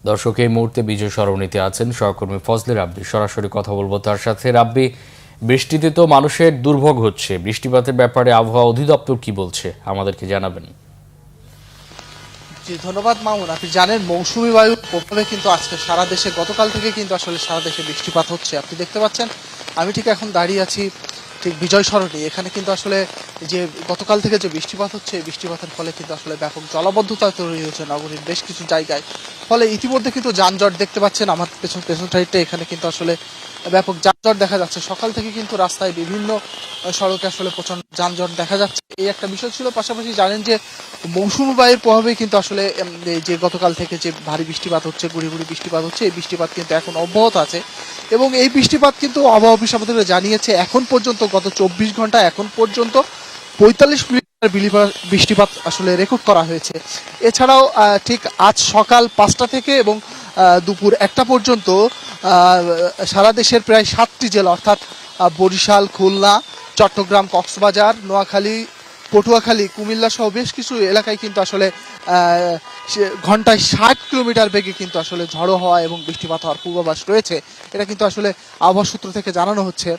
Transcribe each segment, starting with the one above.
দর্শক এই মুহূর্তে বিজয় সরণিতে আছেন সহকর্মী ফজলে রাব্বি। সরাসরি কথা বলবো তার সাথে। রাব্বি, বৃষ্টিতে তো মানুষের দুর্ভোগ হচ্ছে, বৃষ্টিপাতের ব্যাপারে আবহাওয়া অধিদপ্তর কি বলছে আমাদেরকে জানাবেন। জি ধন্যবাদ মামুন। আপনি জানেন মৌসুমী বায়ুর প্রভাবে কিন্তু আজকে সারা দেশে গতকাল থেকে কিন্তু আসলে সারা দেশে বৃষ্টিপাত হচ্ছে। আপনি দেখতে পাচ্ছেন আমি ঠিক এখন দাঁড়িয়ে আছি ঠিক বিজয় সরণি। এখানে কিন্তু আসলে যে গতকাল থেকে যে বৃষ্টিপাত হচ্ছে, এই বৃষ্টিপাতের ফলে কিন্তু আসলে ব্যাপক জলাবদ্ধতা তৈরি হয়েছে নগরীর বেশ কিছু জায়গায়। ফলে ইতিমধ্যে কিন্তু যানজট দেখতে পাচ্ছেন আমার পেছন সাইডে। এখানে কিন্তু আসলে ব্যাপক যানজট দেখা যাচ্ছে। সকাল থেকে কিন্তু রাস্তায় বিভিন্ন সড়কে আসলে প্রচন্ড যানজট দেখা যাচ্ছে, এই একটা বিষয় ছিল। পাশাপাশি জানেন যে মৌসুমী বায়ুর প্রভাবে কিন্তু আসলে এই যে গতকাল থেকে যে ভারী বৃষ্টিপাত হচ্ছে, গুড়ি গুড়ি বৃষ্টিপাত হচ্ছে, এই বৃষ্টিপাত কিন্তু এখন অব্যাহত আছে। এবং এই বৃষ্টিপাত কিন্তু আবহাওয়া অফিস আমাদের জানিয়েছে এখন পর্যন্ত গত 24 ঘন্টা এখন পর্যন্ত 45 মিলিমিটার বৃষ্টিপাত আসলে রেকর্ড করা হয়েছে। এছাড়াও ঠিক আজ সকাল 5টা থেকে এবং দুপুর 1টা পর্যন্ত সারা দেশের প্রায় 7টি জেলা অর্থাৎ বরিশাল, খুলনা, চট্টগ্রাম, কক্সবাজার, নোয়াখালী, পটুয়াখালী, কুমিল্লা সহ বেশ কিছু এলাকায় কিন্তু আসলে ঘন্টায় 60 কিলোমিটার বেগে কিন্তু আসলে ঝড়ো হওয়া এবং বৃষ্টিপাত হওয়ার পূর্বাভাস রয়েছে। এটা কিন্তু আসলে আবহাওয়া সূত্র থেকে জানানো হচ্ছে।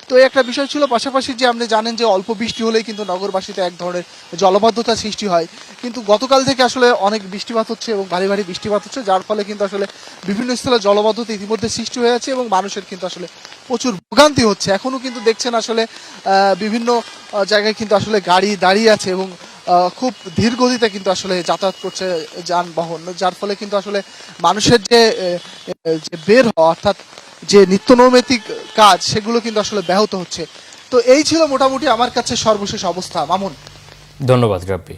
তো এই একটা বিষয় ছিল। পাশাপাশি যে আপনি জানেন যে অল্প বৃষ্টি হলেই কিন্তু নগরবাসীতে এক ধরনের জলবদ্ধতা সৃষ্টি হয়, কিন্তু গতকাল থেকে আসলে অনেক বৃষ্টিপাত হচ্ছে এবং ভারী ভারী বৃষ্টিপাত হচ্ছে, যার ফলে কিন্তু আসলে বিভিন্ন স্থলে জলবদ্ধতা ইতিমধ্যে সৃষ্টি হয়ে আছে এবং মানুষের কিন্তু আসলে প্রচুর ভোগান্তি হচ্ছে। এখনো কিন্তু দেখছেন আসলে বিভিন্ন জায়গায় কিন্তু আসলে গাড়ি দাঁড়িয়ে আছে এবং খুব ধীর গতিতে কিন্তু আসলে যাতায়াত করছে যানবাহন, যার ফলে কিন্তু আসলে মানুষের যে বের হওয়া অর্থাৎ যে নিত্যনৈমিত্তিক কাজ সেগুলো কিন্তু আসলে ব্যাহত হচ্ছে। তো এই ছিল মোটামুটি আমার কাছে সর্বশেষ অবস্থা মামুন। ধন্যবাদ রাব্বি।